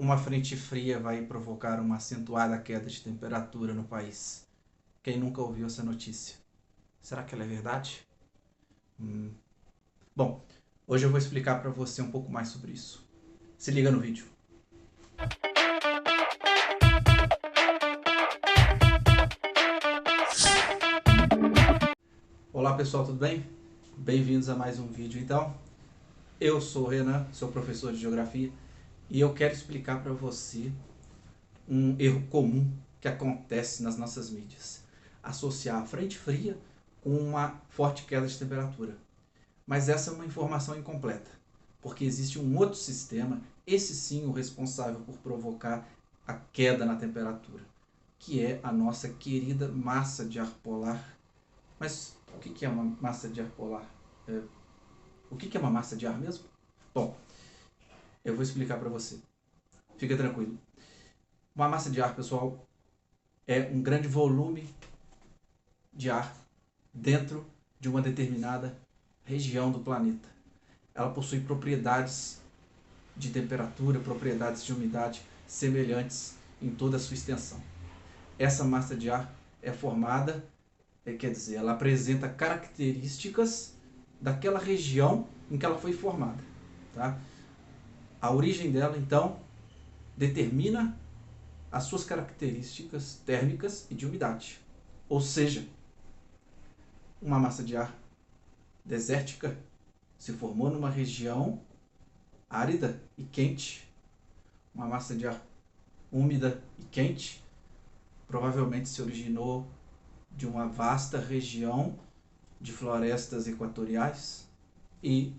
Uma frente fria vai provocar uma acentuada queda de temperatura no país. Quem nunca ouviu essa notícia? Será que ela é verdade? Bom, hoje eu vou explicar para você um pouco mais sobre isso. Se liga no vídeo. Olá pessoal, tudo bem? Bem-vindos a mais um vídeo então. Eu sou o Renan, sou professor de Geografia e eu quero explicar para você um erro comum que acontece nas nossas mídias. Associar a frente fria com uma forte queda de temperatura. Mas essa é uma informação incompleta, porque existe um outro sistema, esse sim o responsável por provocar a queda na temperatura, que é a nossa querida massa de ar polar. Mas o que é uma massa de ar polar? O que é uma massa de ar mesmo? Bom, eu vou explicar para você. Fica tranquilo. Uma massa de ar, pessoal, é um grande volume de ar dentro de uma determinada região do planeta. Ela possui propriedades de temperatura, propriedades de umidade semelhantes em toda a sua extensão. Essa massa de ar é formada, quer dizer, ela apresenta características daquela região em que ela foi formada. Tá? A origem dela, então, determina as suas características térmicas e de umidade. Ou seja, uma massa de ar desértica se formou numa região árida e quente. Uma massa de ar úmida e quente provavelmente se originou de uma vasta região de florestas equatoriais e,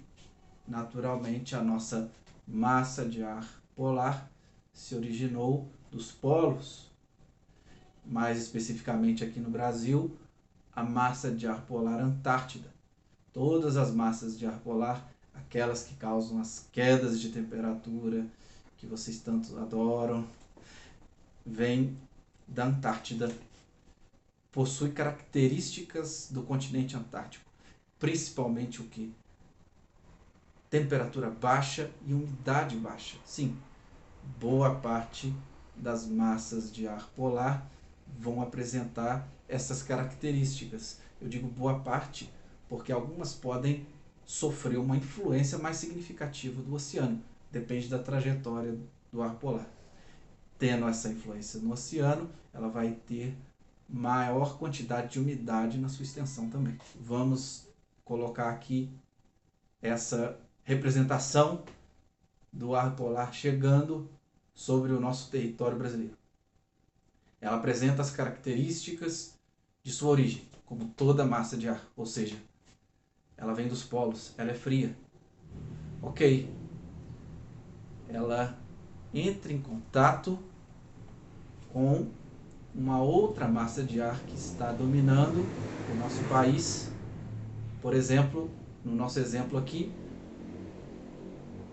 naturalmente, a nossa massa de ar polar se originou dos polos. Mais especificamente aqui no Brasil, a massa de ar polar antártida. Todas as massas de ar polar, aquelas que causam as quedas de temperatura que vocês tanto adoram, vêm da Antártida. Possui características do continente antártico, principalmente o que? Temperatura baixa e umidade baixa. Sim, boa parte das massas de ar polar vão apresentar essas características. Eu digo boa parte porque algumas podem sofrer uma influência mais significativa do oceano. Depende da trajetória do ar polar. Tendo essa influência no oceano, ela vai ter maior quantidade de umidade na sua extensão também. Vamos colocar aqui essa representação do ar polar chegando sobre o nosso território brasileiro. Ela apresenta as características de sua origem, como toda massa de ar, ou seja, ela vem dos polos, ela é fria. Ok, ela entra em contato com uma outra massa de ar que está dominando o nosso país. Por exemplo, no nosso exemplo aqui,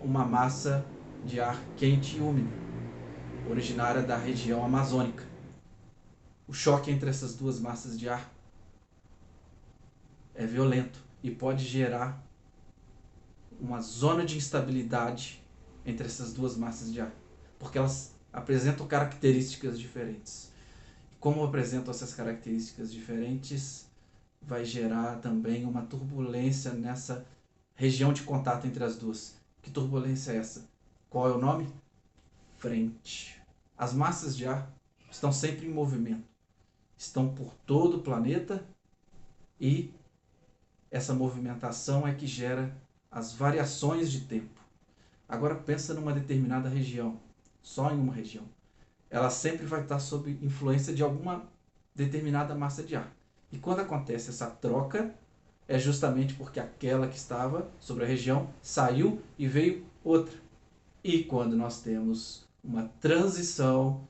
uma massa de ar quente e úmido, originária da região amazônica. O choque entre essas duas massas de ar é violento e pode gerar uma zona de instabilidade entre essas duas massas de ar, porque elas apresentam características diferentes. Como apresentam essas características diferentes, vai gerar também uma turbulência nessa região de contato entre as duas. Que turbulência é essa? Qual é o nome? Frente. As massas de ar estão sempre em movimento, estão por todo o planeta e essa movimentação é que gera as variações de tempo. Agora pensa numa determinada região, só em uma região. Ela sempre vai estar sob influência de alguma determinada massa de ar. E quando acontece essa troca, é justamente porque aquela que estava sobre a região saiu e veio outra. E quando nós temos uma transição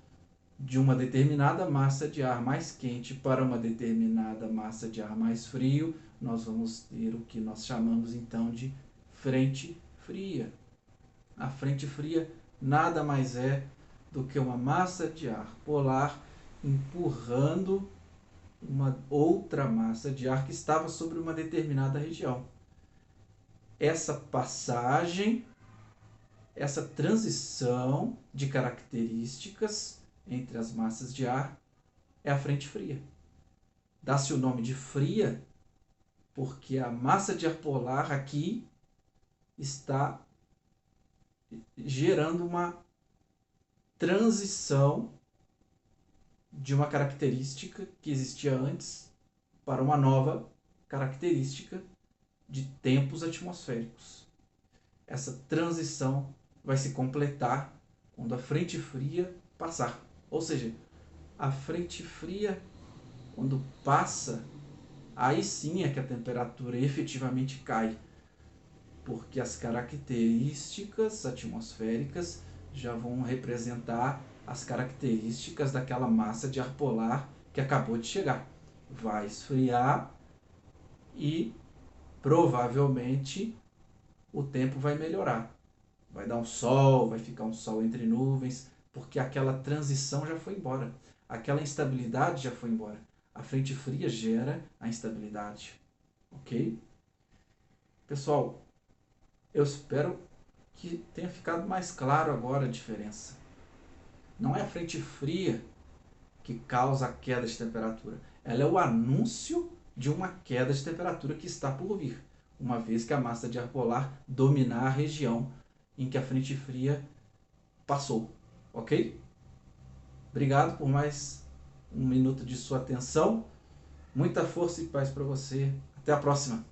de uma determinada massa de ar mais quente para uma determinada massa de ar mais frio, nós vamos ter o que nós chamamos então de frente fria. A frente fria nada mais é do que uma massa de ar polar empurrando uma outra massa de ar que estava sobre uma determinada região. Essa passagem essa transição de características entre as massas de ar é a frente fria. Dá-se o nome de fria porque a massa de ar polar aqui está gerando uma transição de uma característica que existia antes para uma nova característica de tempos atmosféricos. Essa transição vai se completar quando a frente fria passar. Ou seja, a frente fria, quando passa, aí sim é que a temperatura efetivamente cai, porque as características atmosféricas já vão representar as características daquela massa de ar polar que acabou de chegar. Vai esfriar e provavelmente o tempo vai melhorar. Vai dar um sol, vai ficar um sol entre nuvens, porque aquela transição já foi embora. Aquela instabilidade já foi embora. A frente fria gera a instabilidade. Ok? Pessoal, eu espero que tenha ficado mais claro agora a diferença. Não é a frente fria que causa a queda de temperatura. Ela é o anúncio de uma queda de temperatura que está por vir, uma vez que a massa de ar polar dominar a região em que a frente fria passou. Ok? Obrigado por mais um minuto de sua atenção. Muita força e paz para você. Até a próxima.